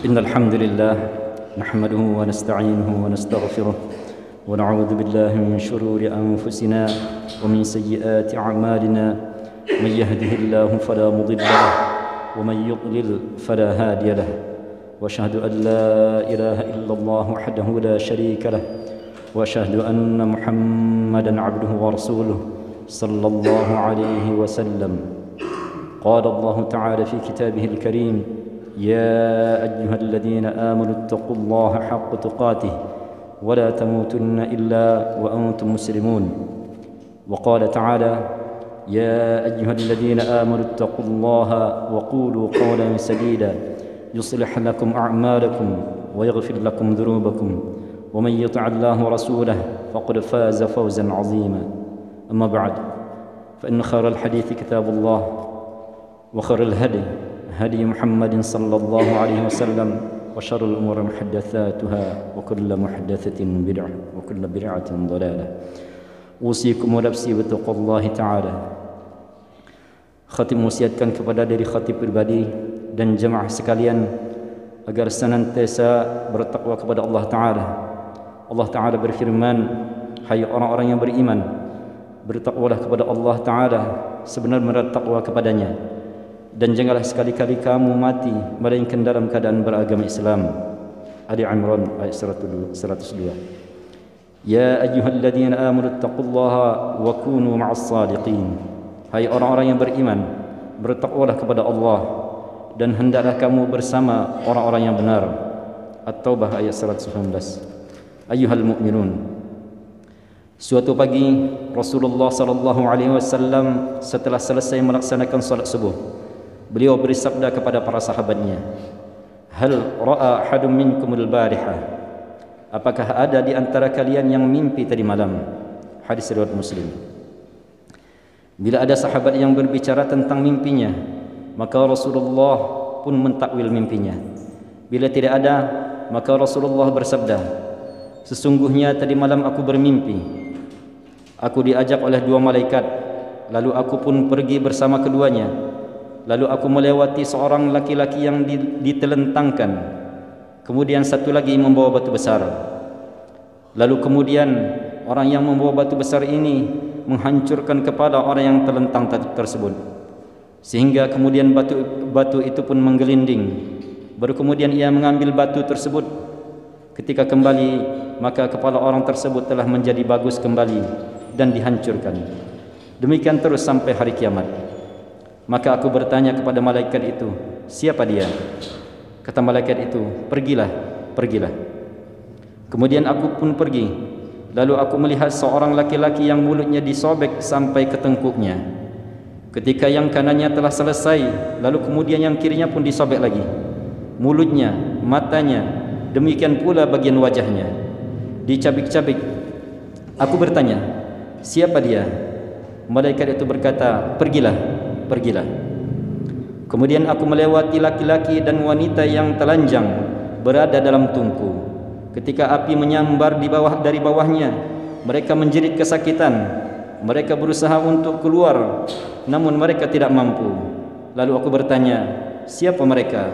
إن الحمد لله نحمده ونستعينه ونستغفره ونعوذ بالله من شرور أنفسنا ومن سيئات أعمالنا. من يهده الله فلا مضل له ومن يضلل فلا هادي له، وأشهد أن لا إله إلا الله وحده لا شريك له، وأشهد أن محمدا عبده ورسوله صلى الله عليه وسلم. قال الله تعالى في كتابه الكريم: يا أيها الذين آمنوا اتقوا الله حق تقاته ولا تموتن إلا وأنتم مسلمون. وقال تعالى: يا أيها الذين آمنوا اتقوا الله وقولوا قولا سديدا يصلح لكم أعمالكم ويغفر لكم ذنوبكم ومن يطع الله ورسوله فقد فاز فوزا عظيما. أما بعد، فإن خير الحديث كتاب الله، وخير الهدي هدي محمد صلى الله عليه وسلم، وشر الأمور محدثاتها وكل محدثة بدعة وكل بدعة ضلالة. أوصيكم ونفسي بتقوى الله تعالى. Khatib mewasiatkan kepada diri khatib pribadi dan jemaah sekalian agar senantiasa bertakwa kepada Allah Ta'ala. Allah Ta'ala berfirman: hai orang-orang yang beriman, bertakwalah kepada Allah Ta'ala sebenar-benar takwa kepadanya, dan janganlah sekali-kali kamu mati melainkan dalam keadaan beragama Islam. Ali Imran ayat 102. Ya ayyuhalladzina amanu taqullaha wa kunu ma'as sadiqin. Hai orang-orang yang beriman, bertakwalah kepada Allah dan hendaklah kamu bersama orang-orang yang benar. At-Taubah ayat 119. Ayyuhal mu'minun. Suatu pagi Rasulullah sallallahu alaihi wasallam setelah selesai melaksanakan salat subuh, beliau bersabda kepada para sahabatnya: Hal ra'a ahadun minkumul barihah? Apakah ada di antara kalian yang mimpi tadi malam? Hadis riwayat Muslim. Bila ada sahabat yang berbicara tentang mimpinya, maka Rasulullah pun mentakwil mimpinya. Bila tidak ada, maka Rasulullah bersabda: Sesungguhnya tadi malam aku bermimpi. Aku diajak oleh dua malaikat, lalu aku pun pergi bersama keduanya. Lalu aku melewati seorang laki-laki yang ditelentangkan. Kemudian satu lagi membawa batu besar. Lalu kemudian orang yang membawa batu besar ini menghancurkan kepala orang yang terlentang tersebut, sehingga kemudian batu itu pun menggelinding. Baru kemudian ia mengambil batu tersebut. Ketika kembali, maka kepala orang tersebut telah menjadi bagus kembali dan dihancurkan. Demikian terus sampai hari kiamat. Maka aku bertanya kepada malaikat itu, siapa dia? Kata malaikat itu, pergilah, pergilah. Kemudian aku pun pergi. Lalu aku melihat seorang laki-laki yang mulutnya disobek sampai ke tengkuknya. Ketika yang kanannya telah selesai, lalu kemudian yang kirinya pun disobek lagi. Mulutnya, matanya, demikian pula bagian wajahnya dicabik-cabik. Aku bertanya, siapa dia? Malaikat itu berkata, pergilah, pergilah. Kemudian aku melewati laki-laki dan wanita yang telanjang berada dalam tungku. Ketika api menyambar dari bawahnya, mereka menjerit kesakitan. Mereka berusaha untuk keluar, namun mereka tidak mampu. Lalu aku bertanya, siapa mereka?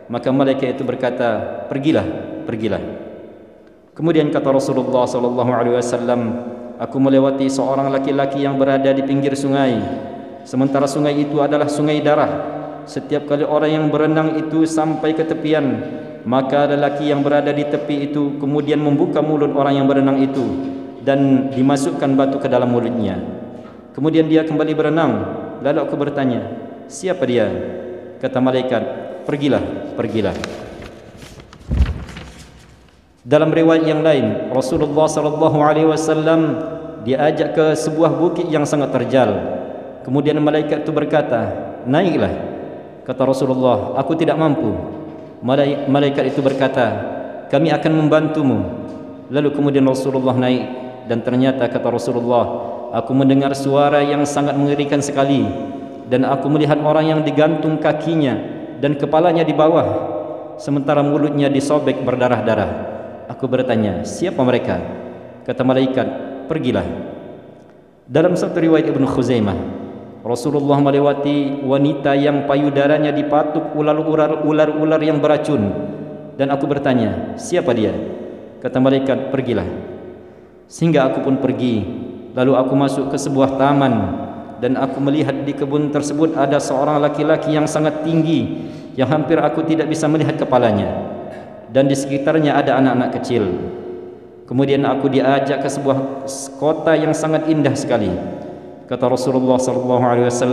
Maka malaikat itu berkata, pergilah, pergilah. Kemudian kata Rasulullah sallallahu alaihi wasallam, aku melewati seorang laki-laki yang berada di pinggir sungai. Sementara sungai itu adalah sungai darah. Setiap kali orang yang berenang itu sampai ke tepian, maka lelaki yang berada di tepi itu kemudian membuka mulut orang yang berenang itu dan dimasukkan batu ke dalam mulutnya. Kemudian dia kembali berenang. Lalu aku bertanya, siapa dia? Kata malaikat, pergilah, pergilah. Dalam riwayat yang lain, Rasulullah sallallahu alaihi wasallam diajak ke sebuah bukit yang sangat terjal. Kemudian malaikat itu berkata, naiklah. Kata Rasulullah, aku tidak mampu. Malaikat itu berkata, kami akan membantumu. Lalu kemudian Rasulullah naik, dan ternyata kata Rasulullah, aku mendengar suara yang sangat mengerikan sekali, dan aku melihat orang yang digantung kakinya dan kepalanya di bawah, sementara mulutnya disobek berdarah-darah. Aku bertanya, siapa mereka? Kata malaikat, pergilah. Dalam satu riwayat Ibnu Khuzaimah, Rasulullah melewati wanita yang payudaranya dipatuk ular-ular yang beracun. dan aku bertanya, siapa dia? Kata malaikat, pergilah. Sehingga aku pun pergi. Lalu aku masuk ke sebuah taman, dan aku melihat di kebun tersebut ada seorang laki-laki yang sangat tinggi, yang hampir aku tidak bisa melihat kepalanya, dan di sekitarnya ada anak-anak kecil. Kemudian aku diajak ke sebuah kota yang sangat indah sekali, kata Rasulullah SAW,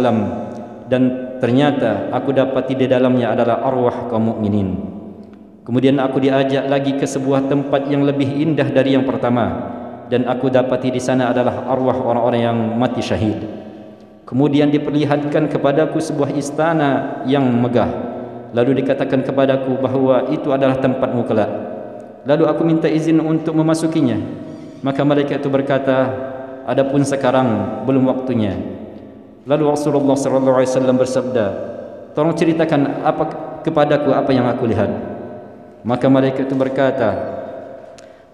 dan ternyata aku dapati di dalamnya adalah arwah kaum mukminin. Kemudian aku diajak lagi ke sebuah tempat yang lebih indah dari yang pertama, dan aku dapati di sana adalah arwah orang-orang yang mati syahid. Kemudian diperlihatkan kepadaku sebuah istana yang megah, lalu dikatakan kepadaku bahawa itu adalah tempatmu kelak. Lalu aku minta izin untuk memasukinya. Maka malaikat itu berkata, adapun sekarang belum waktunya. Lalu Rasulullah SAW bersabda, tolong ceritakan kepadaku apa yang aku lihat. Maka malaikat itu berkata,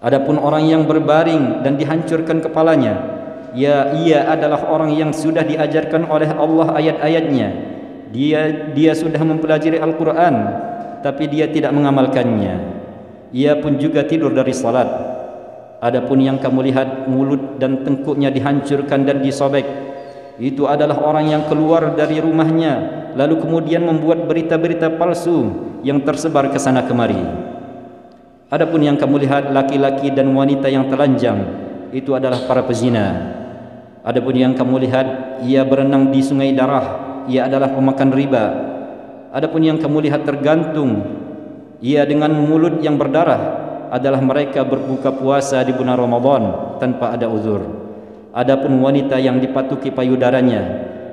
adapun orang yang berbaring dan dihancurkan kepalanya, ia adalah orang yang sudah diajarkan oleh Allah ayat-ayatnya. Dia sudah mempelajari Al-Quran, tapi dia tidak mengamalkannya. Ia pun juga tidur dari salat. Adapun yang kamu lihat mulut dan tengkuknya dihancurkan dan disobek, itu adalah orang yang keluar dari rumahnya lalu kemudian membuat berita-berita palsu yang tersebar ke sana kemari. Adapun yang kamu lihat laki-laki dan wanita yang telanjang, itu adalah para pezina. Adapun yang kamu lihat ia berenang di sungai darah, ia adalah pemakan riba. Adapun yang kamu lihat tergantung ia dengan mulut yang berdarah, adalah mereka berbuka puasa di bulan Ramadan tanpa ada uzur. Adapun wanita yang dipatuki payudaranya,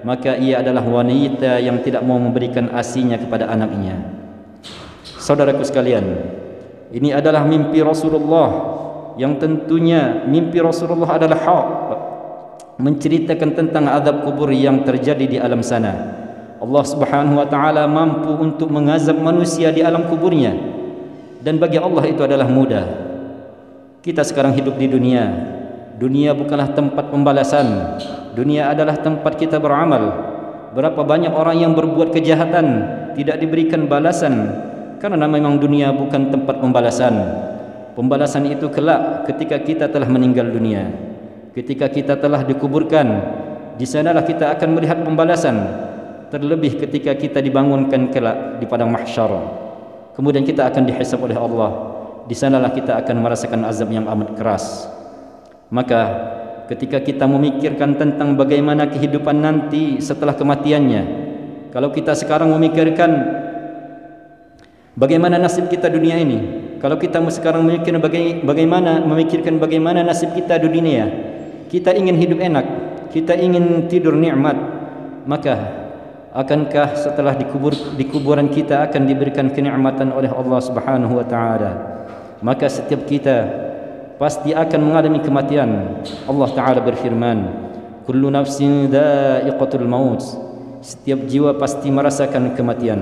maka ia adalah wanita yang tidak mau memberikan asinya kepada anaknya. Saudaraku sekalian, ini adalah mimpi Rasulullah, yang tentunya mimpi Rasulullah adalah hak, menceritakan tentang azab kubur yang terjadi di alam sana. Allah Subhanahu wa taala mampu untuk mengazab manusia di alam kuburnya, dan bagi Allah itu adalah mudah. Kita sekarang hidup di dunia. Dunia bukanlah tempat pembalasan. Dunia adalah tempat kita beramal. Berapa banyak orang yang berbuat kejahatan tidak diberikan balasan karena memang dunia bukan tempat pembalasan. Pembalasan itu kelak ketika kita telah meninggal dunia. Ketika kita telah dikuburkan, di sanalah kita akan melihat pembalasan. Terlebih ketika kita dibangunkan kelak di padang mahsyar, kemudian kita akan dihisab oleh Allah. Di sanalah kita akan merasakan azab yang amat keras. Maka ketika kita memikirkan tentang bagaimana kehidupan nanti setelah kematiannya, kalau kita sekarang memikirkan bagaimana nasib kita dunia ini, kalau kita sekarang memikirkan bagaimana nasib kita di dunia, kita ingin hidup enak, kita ingin tidur nikmat, maka akankah setelah di kuburan kita akan diberikan kenikmatan oleh Allah Subhanahu wa taala? Maka setiap kita pasti akan mengalami kematian. Allah taala berfirman, kullu nafsin dha'iqatul maut. Setiap jiwa pasti merasakan kematian.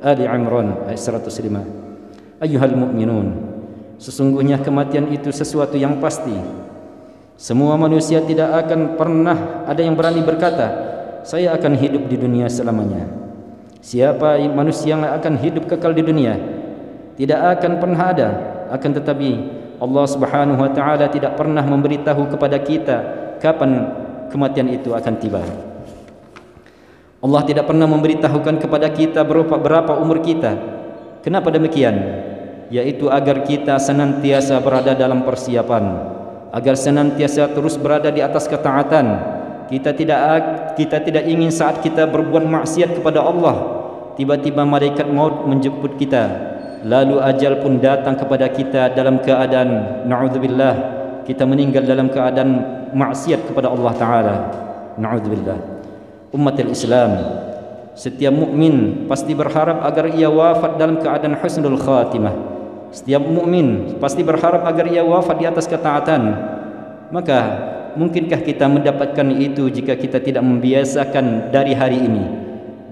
Ali Imran ayat 105. Ayyuhal mu'minun, sesungguhnya kematian itu sesuatu yang pasti. Semua manusia tidak akan pernah ada yang berani berkata, saya akan hidup di dunia selamanya. Siapa manusia yang akan hidup kekal di dunia? Tidak akan pernah ada. Akan tetapi Allah Subhanahu wa taala tidak pernah memberitahu kepada kita kapan kematian itu akan tiba. Allah tidak pernah memberitahukan kepada kita berapa umur kita. Kenapa demikian? Yaitu agar kita senantiasa berada dalam persiapan, agar senantiasa terus berada di atas ketaatan. Kita tidak ingin saat kita berbuat maksiat kepada Allah, tiba-tiba malaikat maut menjemput kita, lalu ajal pun datang kepada kita dalam keadaan na'udzubillah kita meninggal dalam keadaan maksiat kepada Allah taala. Na'udzubillah. Umatul Islam, setiap mukmin pasti berharap agar ia wafat dalam keadaan husnul khatimah. Setiap mukmin pasti berharap agar ia wafat di atas ketaatan. Maka mungkinkah kita mendapatkan itu jika kita tidak membiasakan dari hari ini,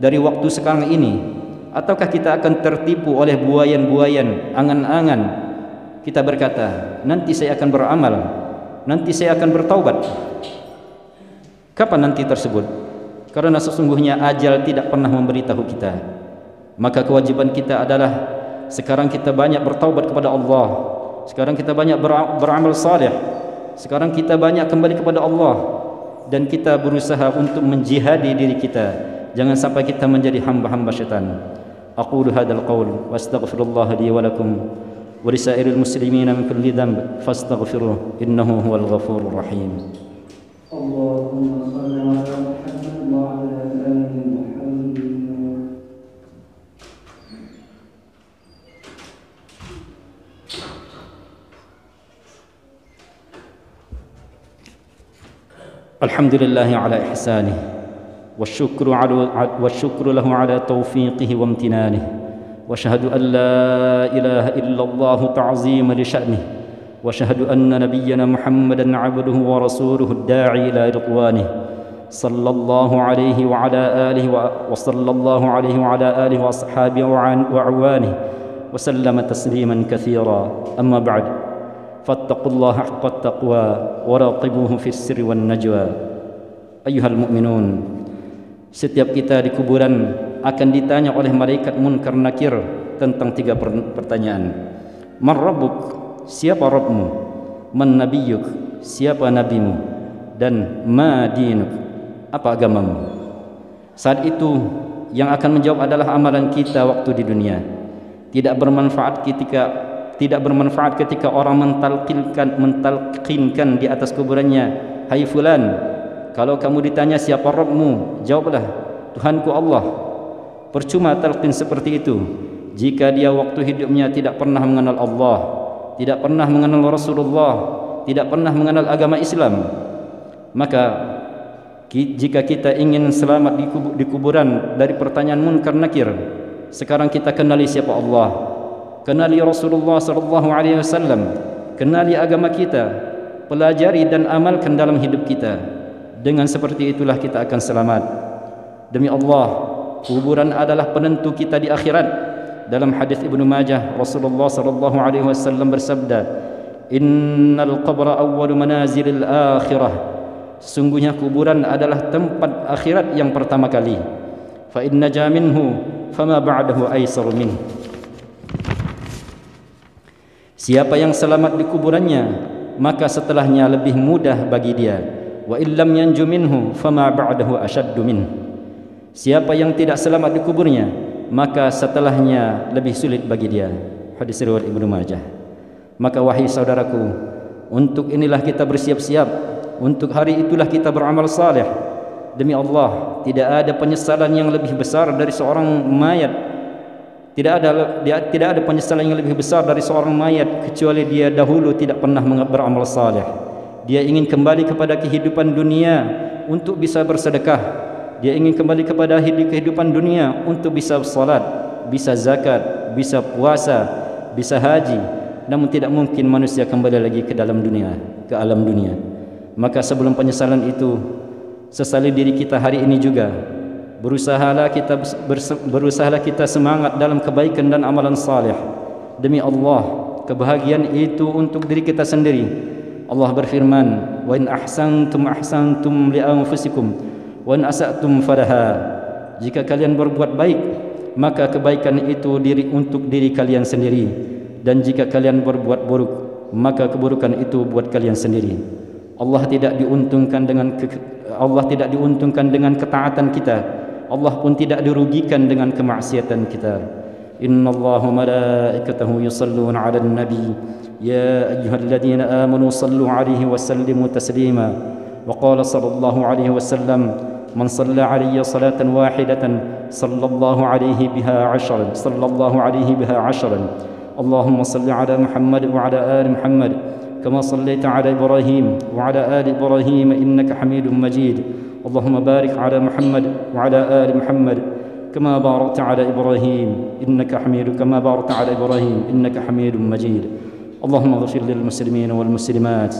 dari waktu sekarang ini? Ataukah kita akan tertipu oleh buayan-buayan, angan-angan? Kita berkata, nanti saya akan beramal, nanti saya akan bertaubat. Kapan nanti tersebut? Karena sesungguhnya ajal tidak pernah memberitahu kita. Maka kewajiban kita adalah sekarang kita banyak bertaubat kepada Allah, sekarang kita banyak beramal saleh, sekarang kita banyak kembali kepada Allah, dan kita berusaha untuk menjihadi diri kita. Jangan sampai kita menjadi hamba-hamba syaitan. Aqulu hadzal qaul wa astaghfirullah li wa lakum wa lisairil muslimin min kulli dhanb fastaghfiruhu innahu huwal ghafurur rahim. Allahumma shalli ala Muhammad wa ala ali Muhammad. الحمد لله على إحسانه والشكر له على توفيقه وامتنانه وأشهد أن لا إله إلا الله تعظيما لشأنه وأشهد أن نبينا محمدا عبده ورسوله الداعي إلى رضوانه صلى الله عليه وعلى آله وصلى الله عليه وعلى آله وأصحابه وأعوانه وسلم تسليما كثيرا. أما بعد فاتقوا الله حق التقوى وراقبوه في السر والنجوى. أيها المؤمنون, setiap kita di kuburan akan ditanya oleh malaikat munkar nakir tentang 3 pertanyaan. Man rabbuk, siapa Rabbmu? Man nabiyyuk, siapa nabimu? Dan ma dinuk, apa agamamu? Saat itu yang akan menjawab adalah amalan kita waktu di dunia. Tidak bermanfaat ketika orang mentalqinkan di atas kuburannya, hai fulan, kalau kamu ditanya siapa Rabbmu, jawablah Tuhanku Allah. Percuma talqin seperti itu jika dia waktu hidupnya tidak pernah mengenal Allah, tidak pernah mengenal Rasulullah, tidak pernah mengenal agama Islam. Maka jika kita ingin selamat di kuburan dari pertanyaan munkar nakir, sekarang kita kenali siapa Allah, kenali Rasulullah sallallahu alaihi wasallam, kenali agama kita, pelajari dan amalkan dalam hidup kita. Dengan seperti itulah kita akan selamat. Demi Allah, kuburan adalah penentu kita di akhirat. Dalam hadis Ibnu Majah, Rasulullah sallallahu alaihi wasallam bersabda, "Innal qabra awwalu manazilil akhirah." Sungguhnya kuburan adalah tempat akhirat yang pertama kali. Fa in naja minhu fama ba'dahu aisar minhu. Siapa yang selamat di kuburannya, maka setelahnya lebih mudah bagi dia. Wa illam yanju minhu fama ba'dahu ashaddu minhu. Siapa yang tidak selamat di kuburnya, maka setelahnya lebih sulit bagi dia. Hadis riwayat Ibnu Majah. Maka wahai saudaraku, untuk inilah kita bersiap-siap, untuk hari itulah kita beramal saleh. Demi Allah, tidak ada penyesalan yang lebih besar dari seorang mayat. Tidak ada penyesalan yang lebih besar dari seorang mayat kecuali dia dahulu tidak pernah beramal saleh. Dia ingin kembali kepada kehidupan dunia untuk bisa bersedekah. Dia ingin kembali kepada kehidupan dunia untuk bisa salat, bisa zakat, bisa puasa, bisa haji. Namun tidak mungkin manusia kembali lagi ke dalam dunia, ke alam dunia. Maka sebelum penyesalan itu, sesali diri kita hari ini juga. Berusahalah kita semangat dalam kebaikan dan amalan saleh. Demi Allah, kebahagiaan itu untuk diri kita sendiri. Allah berfirman, "Wa in ahsantum li anfusikum wa in asa'tum falaha." Jika kalian berbuat baik, maka kebaikan itu untuk diri kalian sendiri, dan jika kalian berbuat buruk, maka keburukan itu buat kalian sendiri. Allah tidak diuntungkan dengan ketaatan kita. Allah pun tidak dirugikan dengan kemaksiatan kita. Innallaha wa malaikatahu yusalluna 'alan nabi ya ayyuhalladzina amanu sallu 'alaihi wa sallimu taslima. Wa qala sallallahu 'alaihi wasallam, man shalla 'alayya salatan wahidatan sallallahu 'alaihi biha 'ashran sallallahu 'alaihi biha 'ashran. Allahumma salli 'ala Muhammad wa 'ala ali Muhammad كما صليت على إبراهيم وعلى آل إبراهيم إنك حميد مجيد. اللهم بارك على محمد وعلى آل محمد كما باركت على إبراهيم إنك حميد مجيد. اللهم اغفر للمسلمين والمسلمات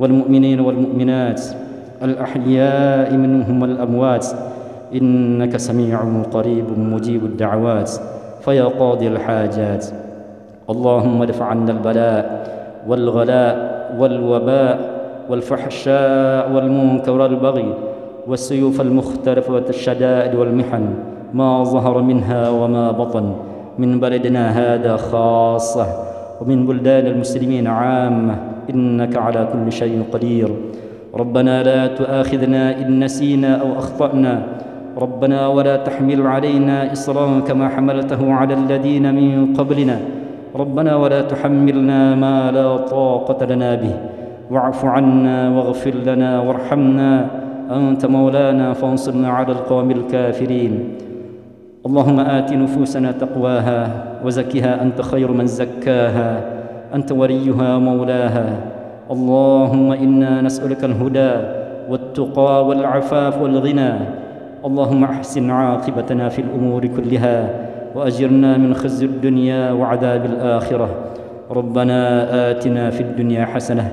والمؤمنين والمؤمنات الأحياء منهم والأموات إنك سميع قريب مجيب الدعوات فيا قاضي الحاجات. اللهم ادفع عنا البلاء والغلاء والوباء والفحشاء والمنكر والبغي والسيوف المختلفة والشدائد والمحن ما ظهر منها وما بطن من بلدنا هذا خاصة ومن بلدان المسلمين عامة، إنك على كل شيء قدير. ربنا لا تؤاخذنا إن نسينا أو أخطأنا، ربنا ولا تحمل علينا إصرا كما حملته على الذين من قبلنا، ربنا ولا تحملنا ما لا طاقة لنا به، واعف عنا واغفر لنا وارحمنا، أنت مولانا فانصرنا على القوم الكافرين. اللهم آت نفوسنا تقواها وزكها أنت خير من زكاها، أنت وليها مولاها. اللهم إنا نسألك الهدى والتقى والعفاف والغنى. اللهم أحسن عاقبتنا في الأمور كلها وأجرنا من خزي الدنيا وعذاب الآخرة. ربنا آتنا في الدنيا حسنة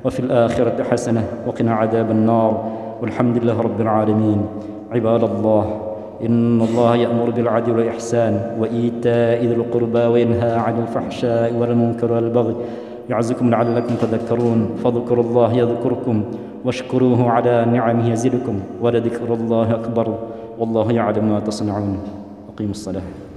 وفي الآخرة حسنة وقنا عذاب النار، والحمد لله رب العالمين. عباد الله، إن الله يأمر بالعدل والإحسان وإيتاء ذي القربى وينهى عن الفحشاء والمنكر والبغي، يعظكم لعلكم تذكرون. فاذكروا الله يذكركم واشكروه على نعمه يزدكم، ولذكر الله أكبر، والله يعلم ما تصنعون. أقيموا الصلاة.